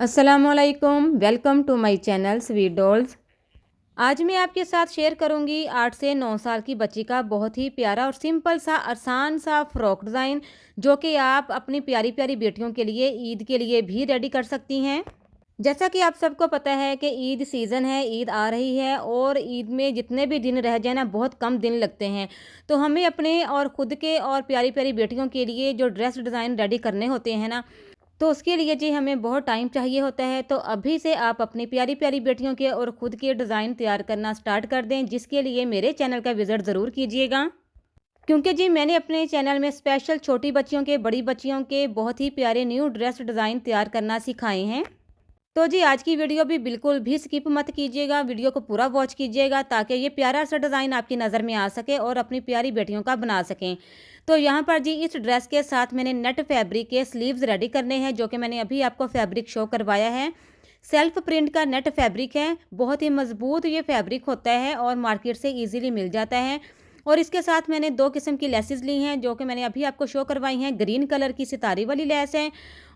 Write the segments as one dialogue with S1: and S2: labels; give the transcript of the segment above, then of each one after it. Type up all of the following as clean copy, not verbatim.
S1: अस्सलामुअलैकुम, welcome to my channel sweet dolls. आज मैं आपके साथ शेयर करूंगी 8 से 9 साल की बच्ची का बहुत ही प्यारा और सिंपल सा आसान सा फ्रॉक डिज़ाइन, जो कि आप अपनी प्यारी प्यारी बेटियों के लिए ईद के लिए भी रेडी कर सकती हैं। जैसा कि आप सबको पता है कि ईद सीज़न है, ईद आ रही है और ईद में जितने भी दिन रह जाए ना, बहुत कम दिन लगते हैं। तो हमें अपने और ख़ुद के और प्यारी प्यारी बेटियों के लिए जो ड्रेस डिज़ाइन रेडी करने होते हैं ना, तो उसके लिए जी हमें बहुत टाइम चाहिए होता है। तो अभी से आप अपनी प्यारी प्यारी बेटियों के और ख़ुद के डिज़ाइन तैयार करना स्टार्ट कर दें, जिसके लिए मेरे चैनल का विज़िट ज़रूर कीजिएगा। क्योंकि जी मैंने अपने चैनल में स्पेशल छोटी बच्चियों के, बड़ी बच्चियों के बहुत ही प्यारे न्यू ड्रेस डिज़ाइन तैयार करना सिखाए हैं। तो जी आज की वीडियो भी बिल्कुल भी स्किप मत कीजिएगा, वीडियो को पूरा वॉच कीजिएगा ताकि ये प्यारा सा डिज़ाइन आपकी नज़र में आ सके और अपनी प्यारी बेटियों का बना सकें। तो यहाँ पर जी इस ड्रेस के साथ मैंने नेट फैब्रिक के स्लीव्स रेडी करने हैं, जो कि मैंने अभी आपको फैब्रिक शो करवाया है। सेल्फ प्रिंट का नेट फैब्रिक है, बहुत ही मजबूत ये फैब्रिक होता है और मार्केट से ईजिली मिल जाता है। और इसके साथ मैंने 2 किस्म की लेसेस ली हैं, जो कि मैंने अभी आपको शो करवाई हैं। ग्रीन कलर की सितारी वाली लेस है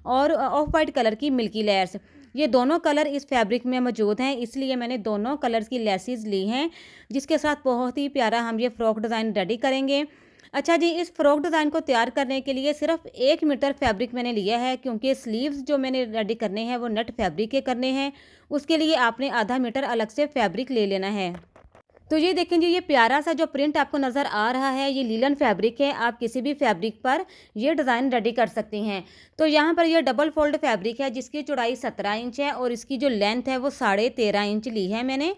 S1: और ऑफ वाइट कलर की मिल्की लेस। ये दोनों कलर इस फैब्रिक में मौजूद हैं, इसलिए मैंने दोनों कलर्स की लेसेस ली हैं, जिसके साथ बहुत ही प्यारा हम ये फ्रॉक डिज़ाइन रेडी करेंगे। अच्छा जी, इस फ्रॉक डिज़ाइन को तैयार करने के लिए सिर्फ 1 मीटर फैब्रिक मैंने लिया है, क्योंकि स्लीव्स जो मैंने रेडी करने हैं वो नेट फैब्रिक के करने हैं। उसके लिए आपने आधा मीटर अलग से फैब्रिक ले लेना है। तो ये देखें जी, ये प्यारा सा जो प्रिंट आपको नज़र आ रहा है, ये लीलन फैब्रिक है। आप किसी भी फैब्रिक पर ये डिज़ाइन रेडी कर सकती हैं। तो यहाँ पर ये डबल फोल्ड फैब्रिक है, जिसकी चौड़ाई 17 इंच है और इसकी जो लेंथ है वो 13.5 इंच ली है मैंने।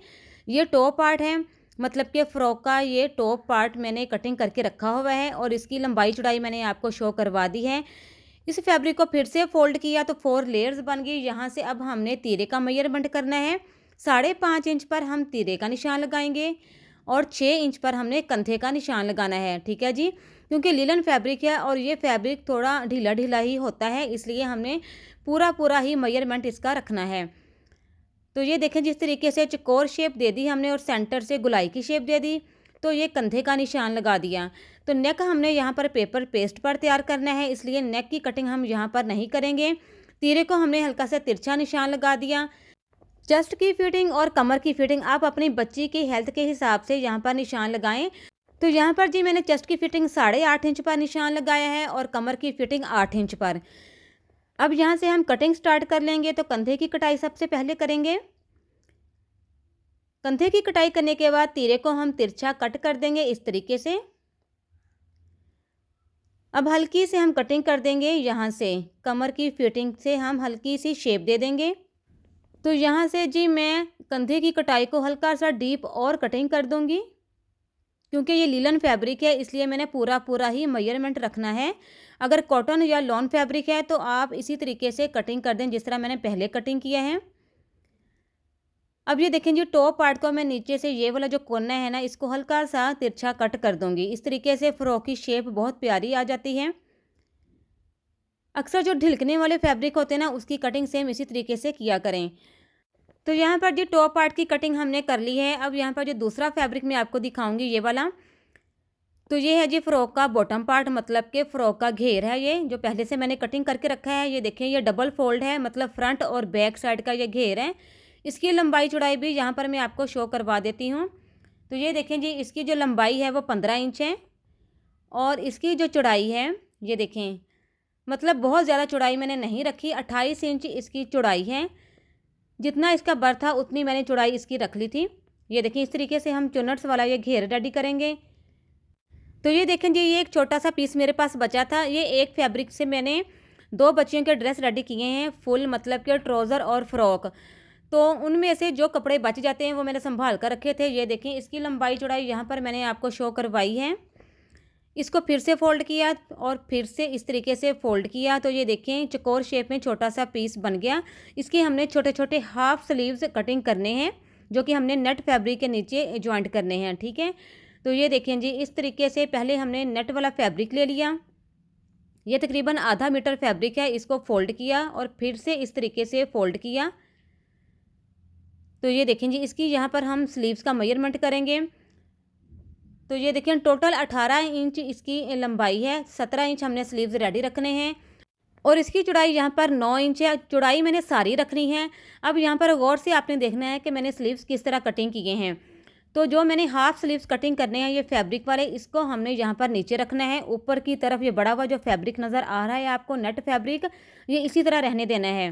S1: ये टॉप पार्ट है, मतलब कि फ़्रॉक का ये टॉप पार्ट मैंने कटिंग करके रखा हुआ है और इसकी लंबाई चौड़ाई मैंने आपको शो करवा दी है। इस फैब्रिक को फिर से फोल्ड किया तो 4 लेयर्स बन गई। यहाँ से अब हमने तीरे का मेजरमेंट करना है। 5.5 इंच पर हम तीरे का निशान लगाएंगे और 6 इंच पर हमने कंधे का निशान लगाना है। ठीक है जी, क्योंकि लिलन फैब्रिक है और ये फैब्रिक थोड़ा ढीला ढीला ही होता है, इसलिए हमने पूरा पूरा ही मेजरमेंट इसका रखना है। तो ये देखें, जिस तरीके से चौकोर शेप दे दी हमने और सेंटर से गुलाई की शेप दे दी, तो ये कंधे का निशान लगा दिया। तो नेक हमने यहाँ पर पेपर पेस्ट पर तैयार करना है, इसलिए नेक की कटिंग हम यहाँ पर नहीं करेंगे। तीरे को हमने हल्का सा तिरछा निशान लगा दिया। चेस्ट की फिटिंग और कमर की फिटिंग आप अपनी बच्ची की हेल्थ के हिसाब से यहाँ पर निशान लगाएं। तो यहाँ पर जी मैंने चेस्ट की फिटिंग 8.5 इंच पर निशान लगाया है और कमर की फिटिंग 8 इंच पर। अब यहाँ से हम कटिंग स्टार्ट कर लेंगे। तो कंधे की कटाई सबसे पहले करेंगे। कंधे की कटाई करने के बाद तीरे को हम तिरछा कट कर देंगे इस तरीके से। अब हल्की से हम कटिंग कर देंगे, यहाँ से कमर की फिटिंग से हम हल्की सी शेप दे देंगे। तो यहाँ से जी मैं कंधे की कटाई को हल्का सा डीप और कटिंग कर दूंगी, क्योंकि ये लीलन फैब्रिक है, इसलिए मैंने पूरा पूरा ही मेजरमेंट रखना है। अगर कॉटन या लॉन फैब्रिक है तो आप इसी तरीके से कटिंग कर दें, जिस तरह मैंने पहले कटिंग किया है। अब ये देखें जी, टॉप पार्ट को मैं नीचे से ये वाला जो कोना है ना, इसको हल्का सा तिरछा कट कर दूंगी। इस तरीके से फ्रॉक की शेप बहुत प्यारी आ जाती है। अक्सर जो ढिलकने वाले फैब्रिक होते हैं ना, उसकी कटिंग सेम इसी तरीके से किया करें। तो यहाँ पर जी टॉप पार्ट की कटिंग हमने कर ली है। अब यहाँ पर जो दूसरा फैब्रिक मैं आपको दिखाऊंगी, ये वाला, तो ये है जी फ्रॉक का बॉटम पार्ट, मतलब कि फ्रॉक का घेर है ये, जो पहले से मैंने कटिंग करके रखा है। ये देखें, ये डबल फोल्ड है, मतलब फ्रंट और बैक साइड का ये घेर है। इसकी लंबाई चौड़ाई भी यहाँ पर मैं आपको शो करवा देती हूँ। तो ये देखें जी, इसकी जो लंबाई है वो 15 इंच है और इसकी जो चौड़ाई है, ये देखें, मतलब बहुत ज़्यादा चौड़ाई मैंने नहीं रखी। 28 इंच इसकी चौड़ाई है। जितना इसका बर था उतनी मैंने चौड़ाई इसकी रख ली थी। ये देखिए, इस तरीके से हम चुन्नट्स वाला ये घेर रेडी करेंगे। तो ये देखें जी, ये एक छोटा सा पीस मेरे पास बचा था। ये एक फैब्रिक से मैंने 2 बच्चियों के ड्रेस रेडी किए हैं, फुल मतलब कि ट्राउज़र और फ्रॉक। तो उनमें से जो कपड़े बच जाते हैं वो मैंने संभाल कर रखे थे। ये देखें, इसकी लंबाई चौड़ाई यहाँ पर मैंने आपको शो करवाई है। इसको फिर से फोल्ड किया और फिर से इस तरीके से फोल्ड किया। तो ये देखें, चौकोर शेप में छोटा सा पीस बन गया। इसके हमने छोटे छोटे हाफ स्लीव्स कटिंग करने हैं, जो कि हमने नेट फैब्रिक के नीचे ज्वाइंट करने हैं। ठीक है, तो ये देखें जी, इस तरीके से पहले हमने नेट वाला फैब्रिक ले लिया। ये तकरीबन आधा मीटर फैब्रिक है। इसको फोल्ड किया और फिर से इस तरीके से फोल्ड किया। तो ये देखें जी, इसकी यहाँ पर हम स्लीव्स का मेजरमेंट करेंगे। तो ये देखें, टोटल 18 इंच इसकी लंबाई है। 17 इंच हमने स्लीव्स रेडी रखने हैं और इसकी चौड़ाई यहाँ पर 9 इंच है। चौड़ाई मैंने सारी रखनी है। अब यहाँ पर गौर से आपने देखना है कि मैंने स्लीव्स किस तरह कटिंग किए हैं। तो जो मैंने हाफ स्लीव्स कटिंग करने हैं ये फैब्रिक वाले, इसको हमने यहाँ पर नीचे रखना है। ऊपर की तरफ ये बड़ा हुआ जो फैब्रिक नज़र आ रहा है आपको, नेट फैब्रिक, ये इसी तरह रहने देना है।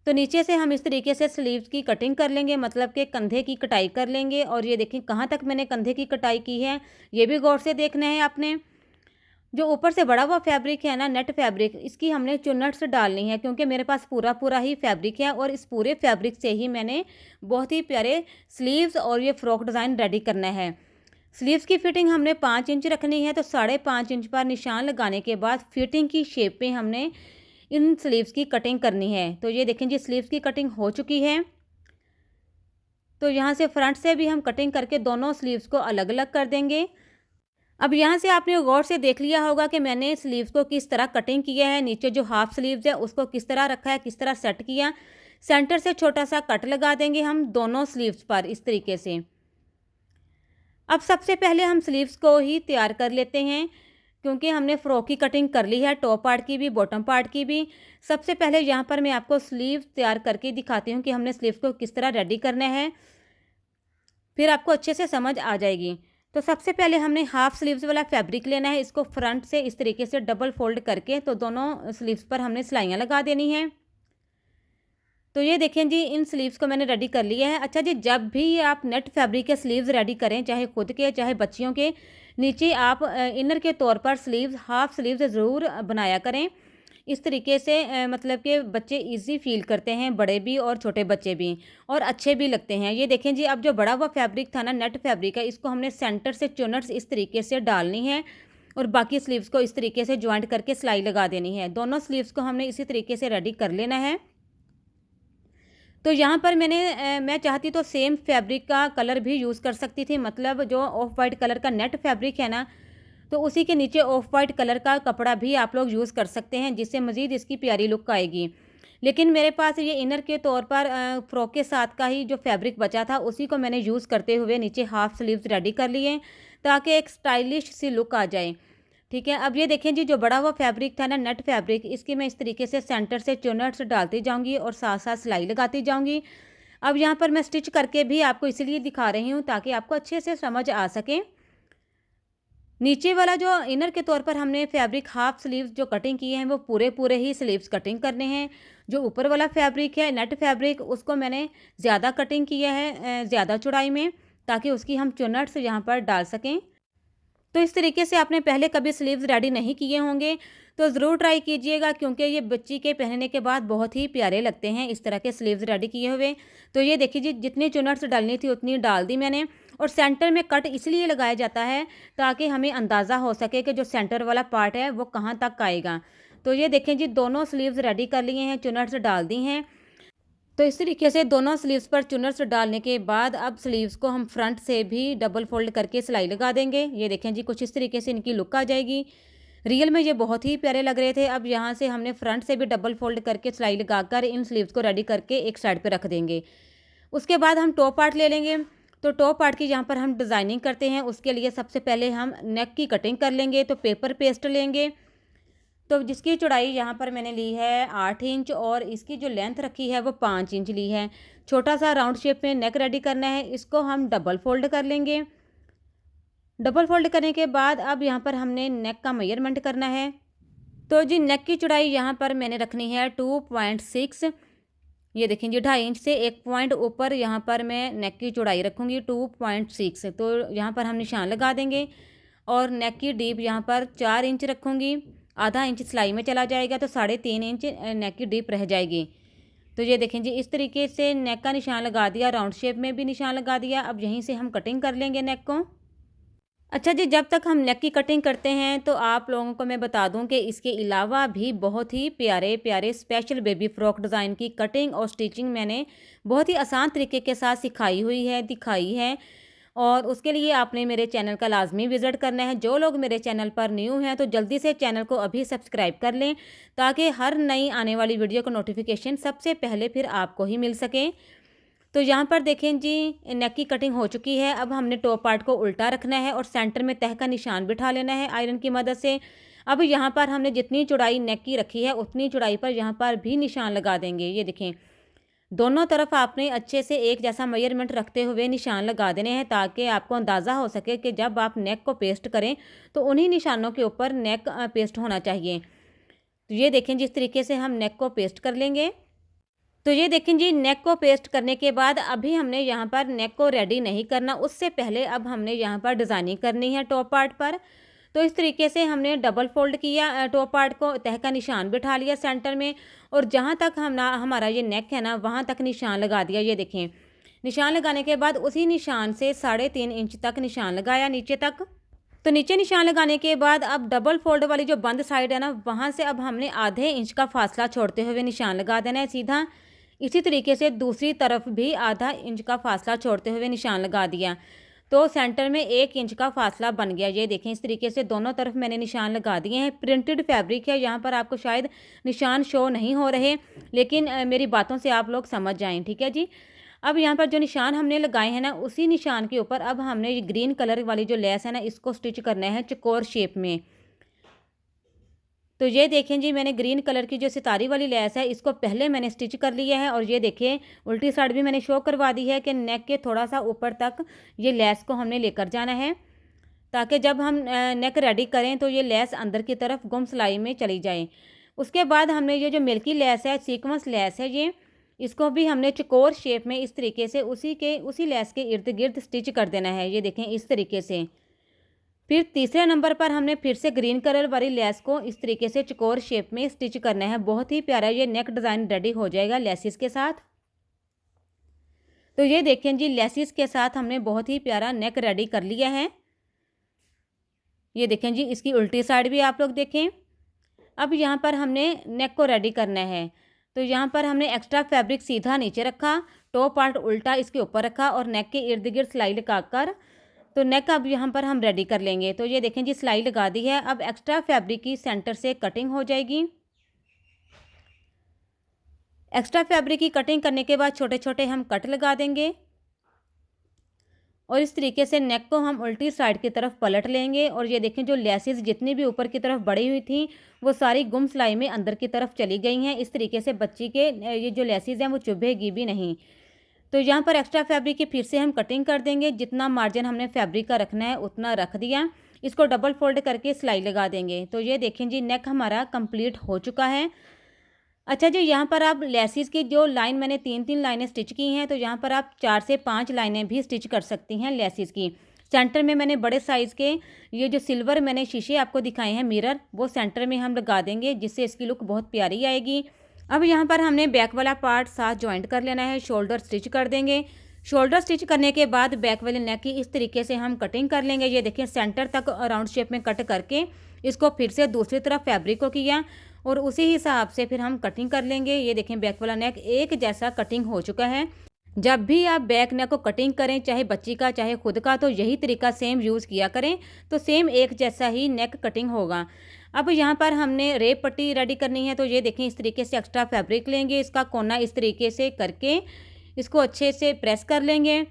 S1: तो नीचे से हम इस तरीके से स्लीव्स की कटिंग कर लेंगे, मतलब कि कंधे की कटाई कर लेंगे। और ये देखें कहाँ तक मैंने कंधे की कटाई की है, ये भी गौर से देखना है आपने। जो ऊपर से बड़ा हुआ फैब्रिक है ना, नेट फैब्रिक, इसकी हमने चुन्नट्स डालनी है, क्योंकि मेरे पास पूरा पूरा ही फैब्रिक है और इस पूरे फैब्रिक से ही मैंने बहुत ही प्यारे स्लीव्स और ये फ्रॉक डिज़ाइन रेडी करना है। स्लीव्स की फिटिंग हमने 5 इंच रखनी है। तो 5.5 इंच पर निशान लगाने के बाद फिटिंग की शेप में हमने इन स्लीव्स की कटिंग करनी है। तो ये देखें जी, स्लीव्स की कटिंग हो चुकी है। तो यहाँ से फ्रंट से भी हम कटिंग करके दोनों स्लीव्स को अलग अलग कर देंगे। अब यहाँ से आपने गौर से देख लिया होगा कि मैंने स्लीव्स को किस तरह कटिंग किया है। नीचे जो हाफ स्लीव्स है उसको किस तरह रखा है, किस तरह सेट किया। सेंटर से छोटा सा कट लगा देंगे हम दोनों स्लीव्स पर इस तरीके से। अब सबसे पहले हम स्लीव्स को ही तैयार कर लेते हैं, क्योंकि हमने फ्रॉक की कटिंग कर ली है, टॉप पार्ट की भी बॉटम पार्ट की भी। सबसे पहले यहाँ पर मैं आपको स्लीव तैयार करके दिखाती हूँ कि हमने स्लीव को किस तरह रेडी करना है, फिर आपको अच्छे से समझ आ जाएगी। तो सबसे पहले हमने हाफ स्लीव्स वाला फैब्रिक लेना है। इसको फ्रंट से इस तरीके से डबल फोल्ड करके तो दोनों स्लीव्स पर हमने सिलाइयाँ लगा देनी है। तो ये देखें जी, इन स्लीव्स को मैंने रेडी कर लिया है। अच्छा जी, जब भी आप नेट फैब्रिक के स्लीव्स रेडी करें, चाहे खुद के चाहे बच्चियों के, नीचे आप इनर के तौर पर स्लीव्स हाफ स्लीव्स ज़रूर बनाया करें। इस तरीके से मतलब कि बच्चे इजी फील करते हैं, बड़े भी और छोटे बच्चे भी, और अच्छे भी लगते हैं। ये देखें जी, अब जो बड़ा हुआ फैब्रिक था ना, नेट फैब्रिक है, इसको हमने सेंटर से चुनट्स इस तरीके से डालनी है और बाकी स्लीव्स को इस तरीके से ज्वाइंट करके सिलाई लगा देनी है। दोनों स्लीव्स को हमने इसी तरीके से रेडी कर लेना है। तो यहाँ पर मैं चाहती तो सेम फैब्रिक का कलर भी यूज़ कर सकती थी, मतलब जो ऑफ वाइट कलर का नेट फैब्रिक है ना, तो उसी के नीचे ऑफ वाइट कलर का कपड़ा भी आप लोग यूज़ कर सकते हैं, जिससे मज़ीद इसकी प्यारी लुक आएगी। लेकिन मेरे पास ये इनर के तौर पर फ्रॉक के साथ का ही जो फैब्रिक बचा था, उसी को मैंने यूज़ करते हुए नीचे हाफ स्लीव्स रेडी कर लिए, ताकि एक स्टाइलिश सी लुक आ जाए। ठीक है, अब ये देखें जी, जो बड़ा हुआ फैब्रिक था ना, नेट फैब्रिक, इसकी मैं इस तरीके से सेंटर से चुनट्स डालती जाऊंगी और साथ साथ सिलाई लगाती जाऊंगी। अब यहाँ पर मैं स्टिच करके भी आपको इसलिए दिखा रही हूँ ताकि आपको अच्छे से समझ आ सके। नीचे वाला जो इनर के तौर पर हमने फैब्रिक हाफ स्लीव्स जो कटिंग किए हैं, वो पूरे पूरे ही स्लीव्स कटिंग करने हैं। जो ऊपर वाला फैब्रिक है नेट फैब्रिक, उसको मैंने ज़्यादा कटिंग किया है, ज़्यादा चौड़ाई में, ताकि उसकी हम चुनट्स यहाँ पर डाल सकें। तो इस तरीके से आपने पहले कभी स्लीव्स रेडी नहीं किए होंगे तो ज़रूर ट्राई कीजिएगा, क्योंकि ये बच्ची के पहनने के बाद बहुत ही प्यारे लगते हैं इस तरह के स्लीव्स रेडी किए हुए। तो ये देखिए जी, जितनी चुनट्स डालनी थी उतनी डाल दी मैंने। और सेंटर में कट इसलिए लगाया जाता है ताकि हमें अंदाज़ा हो सके कि जो सेंटर वाला पार्ट है वो कहाँ तक आएगा। तो ये देखें जी, दोनों स्लीव्स रेडी कर लिए हैं, चुनट्स डाल दी हैं। तो इस तरीके से दोनों स्लीव्स पर चुनर्स डालने के बाद अब स्लीव्स को हम फ्रंट से भी डबल फोल्ड करके सिलाई लगा देंगे। ये देखें जी, कुछ इस तरीके से इनकी लुक आ जाएगी। रियल में ये बहुत ही प्यारे लग रहे थे। अब यहाँ से हमने फ्रंट से भी डबल फोल्ड करके सिलाई लगाकर इन स्लीव्स को रेडी करके एक साइड पे रख देंगे। उसके बाद हम टॉप पार्ट ले लेंगे। तो टॉप पार्ट की यहाँ पर हम डिज़ाइनिंग करते हैं, उसके लिए सबसे पहले हम नेक की कटिंग कर लेंगे। तो पेपर पेस्ट लेंगे, तो जिसकी चौड़ाई यहाँ पर मैंने ली है 8 इंच और इसकी जो लेंथ रखी है वो 5 इंच ली है। छोटा सा राउंड शेप में नेक रेडी करना है, इसको हम डबल फोल्ड कर लेंगे। डबल फोल्ड करने के बाद अब यहाँ पर हमने नेक का मेजरमेंट करना है। तो जी, नेक की चौड़ाई यहाँ पर मैंने रखनी है 2.6। ये देखें जी, 2.5 इंच से एक पॉइंट ऊपर यहाँ पर मैं नेक की चौड़ाई रखूँगी 2.6। तो यहाँ पर हम निशान लगा देंगे और नेक की डीप यहाँ पर 4 इंच रखूँगी। आधा इंच सिलाई में चला जाएगा तो 3.5 इंच नेक की डीप रह जाएगी। तो ये देखें जी, इस तरीके से नेक का निशान लगा दिया, राउंड शेप में भी निशान लगा दिया। अब यहीं से हम कटिंग कर लेंगे नेक को। अच्छा जी, जब तक हम नेक की कटिंग करते हैं तो आप लोगों को मैं बता दूं कि इसके अलावा भी बहुत ही प्यारे प्यारे स्पेशल बेबी फ्रॉक डिज़ाइन की कटिंग और स्टिचिंग मैंने बहुत ही आसान तरीके के साथ सिखाई हुई है, दिखाई है। और उसके लिए आपने मेरे चैनल का लाजमी विज़िट करना है। जो लोग मेरे चैनल पर न्यू हैं तो जल्दी से चैनल को अभी सब्सक्राइब कर लें, ताकि हर नई आने वाली वीडियो का नोटिफिकेशन सबसे पहले फिर आपको ही मिल सके। तो यहाँ पर देखें जी, नेक की कटिंग हो चुकी है। अब हमने टॉप पार्ट को उल्टा रखना है और सेंटर में तह का निशान बिठा लेना है आयरन की मदद से। अब यहाँ पर हमने जितनी चौड़ाई नेक की रखी है उतनी चौड़ाई पर यहाँ पर भी निशान लगा देंगे। ये देखें, दोनों तरफ आपने अच्छे से एक जैसा मेजरमेंट रखते हुए निशान लगा देने हैं, ताकि आपको अंदाज़ा हो सके कि जब आप नेक को पेस्ट करें तो उन्हीं निशानों के ऊपर नेक पेस्ट होना चाहिए। तो ये देखें, जिस तरीके से हम नेक को पेस्ट कर लेंगे। तो ये देखें जी, नेक को पेस्ट करने के बाद अभी हमने यहाँ पर नेक को रेडी नहीं करना, उससे पहले अब हमने यहाँ पर डिज़ाइनिंग करनी है टॉप पार्ट पर। तो इस तरीके से हमने डबल फोल्ड किया टॉप पार्ट को, तह का निशान बिठा लिया सेंटर में, और जहाँ तक हमारा ये नेक है ना वहाँ तक निशान लगा दिया। ये देखें, निशान लगाने के बाद उसी निशान से 3.5 इंच तक निशान लगाया नीचे तक। तो नीचे निशान लगाने के बाद अब डबल फोल्ड वाली जो बंद साइड है ना, वहाँ से अब हमने आधे इंच का फासला छोड़ते हुए निशान लगा देना है सीधा। इसी तरीके से दूसरी तरफ भी आधा इंच का फासला छोड़ते हुए निशान लगा दिया, तो सेंटर में 1 इंच का फासला बन गया। ये देखें, इस तरीके से दोनों तरफ मैंने निशान लगा दिए हैं। प्रिंटेड फैब्रिक है, यहाँ पर आपको शायद निशान शो नहीं हो रहे, लेकिन मेरी बातों से आप लोग समझ जाएं, ठीक है जी। अब यहाँ पर जो निशान हमने लगाए हैं ना, उसी निशान के ऊपर अब हमने ये ग्रीन कलर वाली जो लेस है ना, इसको स्टिच करना है चौकोर शेप में। तो ये देखें जी, मैंने ग्रीन कलर की जो सितारी वाली लेस है इसको पहले मैंने स्टिच कर लिया है, और ये देखें उल्टी साइड भी मैंने शो करवा दी है कि नेक के थोड़ा सा ऊपर तक ये लेस को हमने लेकर जाना है, ताकि जब हम नेक रेडी करें तो ये लेस अंदर की तरफ गुम सिलाई में चली जाए। उसके बाद हमने ये जो मिल्की लेस है, सीक्वेंस लेस है, ये इसको भी हमने चौकोर शेप में इस तरीके से उसी लेस के इर्द गिर्द स्टिच कर देना है। ये देखें, इस तरीके से। फिर तीसरे नंबर पर हमने फिर से ग्रीन कलर वाली लेस को इस तरीके से चौकोर शेप में स्टिच करना है। बहुत ही प्यारा ये नेक डिज़ाइन रेडी हो जाएगा लेसिस के साथ। तो ये देखें जी, लेसिस के साथ हमने बहुत ही प्यारा नेक रेडी कर लिया है। ये देखें जी, इसकी उल्टी साइड भी आप लोग देखें। अब यहाँ पर हमने नेक को रेडी करना है। तो यहाँ पर हमने एक्स्ट्रा फैब्रिक सीधा नीचे रखा, टॉप पार्ट उल्टा इसके ऊपर रखा, और नेक के इर्द गिर्द सिलाई लगाकर तो नेक अब यहाँ पर हम रेडी कर लेंगे। तो ये देखें जी, सिलाई लगा दी है। अब एक्स्ट्रा फैब्रिक की सेंटर से कटिंग हो जाएगी। एक्स्ट्रा फैब्रिक की कटिंग करने के बाद छोटे छोटे हम कट लगा देंगे, और इस तरीके से नेक को हम उल्टी साइड की तरफ पलट लेंगे। और ये देखें, जो लेसेस जितनी भी ऊपर की तरफ बढ़ी हुई थी वो सारी गुम सिलाई में अंदर की तरफ चली गई हैं। इस तरीके से बच्ची के ये जो लेसेस हैं वो चुभेगी भी नहीं। तो यहाँ पर एक्स्ट्रा फैब्रिक की फिर से हम कटिंग कर देंगे। जितना मार्जिन हमने फैब्रिक का रखना है उतना रख दिया। इसको डबल फोल्ड करके सिलाई लगा देंगे। तो ये देखें जी, नेक हमारा कंप्लीट हो चुका है। अच्छा जी, यहाँ पर आप लेसिस की जो लाइन मैंने 3-3 लाइनें स्टिच की हैं, तो यहाँ पर आप 4 से 5 लाइनें भी स्टिच कर सकती हैं लेसिस की। सेंटर में मैंने बड़े साइज़ के ये जो सिल्वर मैंने शीशे आपको दिखाए हैं मिरर, वो सेंटर में हम लगा देंगे, जिससे इसकी लुक बहुत प्यारी आएगी। अब यहाँ पर हमने बैक वाला पार्ट साथ जॉइंट कर लेना है, शोल्डर स्टिच कर देंगे। शोल्डर स्टिच करने के बाद बैक वाले नेक की इस तरीके से हम कटिंग कर लेंगे। ये देखिए, सेंटर तक राउंड शेप में कट करके इसको फिर से दूसरी तरफ फैब्रिक को किया, और उसी हिसाब से फिर हम कटिंग कर लेंगे। ये देखें, बैक वाला नेक एक जैसा कटिंग हो चुका है। जब भी आप बैक नेक को कटिंग करें, चाहे बच्ची का चाहे खुद का, तो यही तरीका सेम यूज़ किया करें, तो सेम एक जैसा ही नेक कटिंग होगा। अब यहाँ पर हमने रेप पट्टी रेडी करनी है। तो ये देखें, इस तरीके से एक्स्ट्रा फैब्रिक लेंगे, इसका कोना इस तरीके से करके इसको अच्छे से प्रेस कर लेंगे।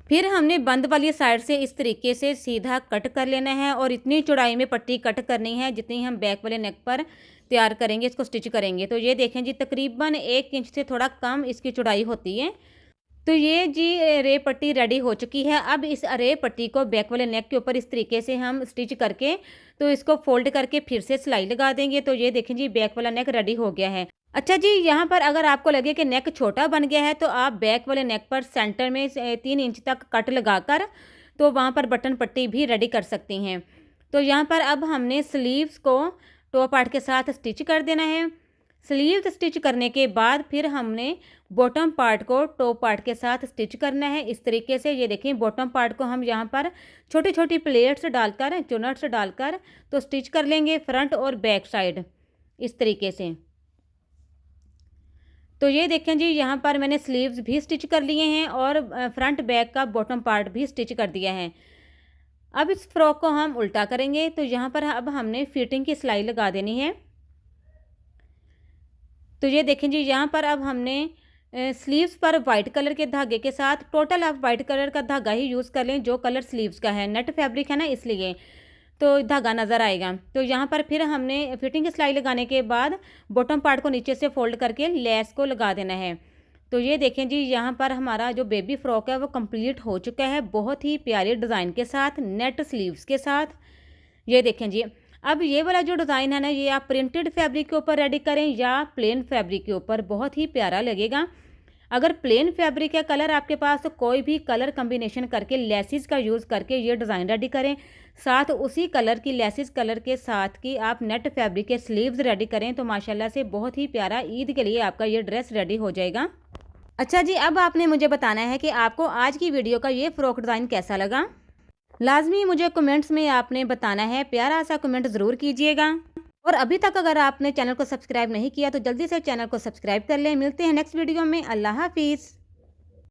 S1: फिर हमने बंद वाली साइड से इस तरीके से सीधा कट कर लेना है, और इतनी चौड़ाई में पट्टी कट करनी है जितनी हम बैक वाले नेक पर तैयार करेंगे, इसको स्टिच करेंगे। तो ये देखें जी, तकरीबन 1 इंच से थोड़ा कम इसकी चौड़ाई होती है। तो ये जी रेप पट्टी रेडी हो चुकी है। अब इस रेप पट्टी को बैक वाले नेक के ऊपर इस तरीके से हम स्टिच करके तो इसको फोल्ड करके फिर से सिलाई लगा देंगे। तो ये देखें जी, बैक वाला नेक रेडी हो गया है। अच्छा जी, यहाँ पर अगर आपको लगे कि नेक छोटा बन गया है, तो आप बैक वाले नेक पर सेंटर में 3 इंच तक कट लगाकर तो वहाँ पर बटन पट्टी भी रेडी कर सकती हैं। तो यहाँ पर अब हमने स्लीव्स को टॉप पार्ट के साथ स्टिच कर देना है। स्लीव स्टिच करने के बाद फिर हमने बॉटम पार्ट को टॉप पार्ट के साथ स्टिच करना है इस तरीके से। ये देखें, बॉटम पार्ट को हम यहाँ पर छोटी छोटी प्लेट्स डालकर, चुनट्स डालकर तो स्टिच कर लेंगे फ्रंट और बैक साइड इस तरीके से। तो ये देखें जी, यहाँ पर मैंने स्लीव्स भी स्टिच कर लिए हैं और फ्रंट बैक का बॉटम पार्ट भी स्टिच कर दिया है। अब इस फ्रॉक को हम उल्टा करेंगे। तो यहाँ पर अब हमने फिटिंग की सिलाई लगा देनी है। तो ये देखें जी, यहाँ पर अब हमने स्लीव्स पर वाइट कलर के धागे के साथ, टोटल आप वाइट कलर का धागा ही यूज़ कर लें जो कलर स्लीव्स का है, नेट फैब्रिक है ना इसलिए। तो धागा नज़र आएगा। तो यहाँ पर फिर हमने फिटिंग की सिलाई लगाने के बाद बॉटम पार्ट को नीचे से फोल्ड करके लेस को लगा देना है। तो ये देखें जी, यहाँ पर हमारा जो बेबी फ्रॉक है वो कंप्लीट हो चुका है, बहुत ही प्यारे डिज़ाइन के साथ, नेट स्लीव्स के साथ। ये देखें जी, अब ये वाला जो डिज़ाइन है ना, ये आप प्रिंटेड फैब्रिक के ऊपर रेडी करें या प्लेन फैब्रिक के ऊपर, बहुत ही प्यारा लगेगा। अगर प्लेन फैब्रिक है, कलर आपके पास, तो कोई भी कलर कम्बिनेशन करके लेसिस का यूज़ करके ये डिज़ाइन रेडी करें। साथ उसी कलर की लेसिस कलर के साथ की आप नेट फैब्रिक के स्लीव्स रेडी करें, तो माशाल्लाह से बहुत ही प्यारा ईद के लिए आपका ये ड्रेस रेडी हो जाएगा। अच्छा जी, अब आपने मुझे बताना है कि आपको आज की वीडियो का ये फ्रॉक डिज़ाइन कैसा लगा। लाजमी मुझे कमेंट्स में आपने बताना है, प्यारा सा कमेंट ज़रूर कीजिएगा। और अभी तक अगर आपने चैनल को सब्सक्राइब नहीं किया तो जल्दी से चैनल को सब्सक्राइब कर लें। मिलते हैं नेक्स्ट वीडियो में। अल्लाह हाफिज़।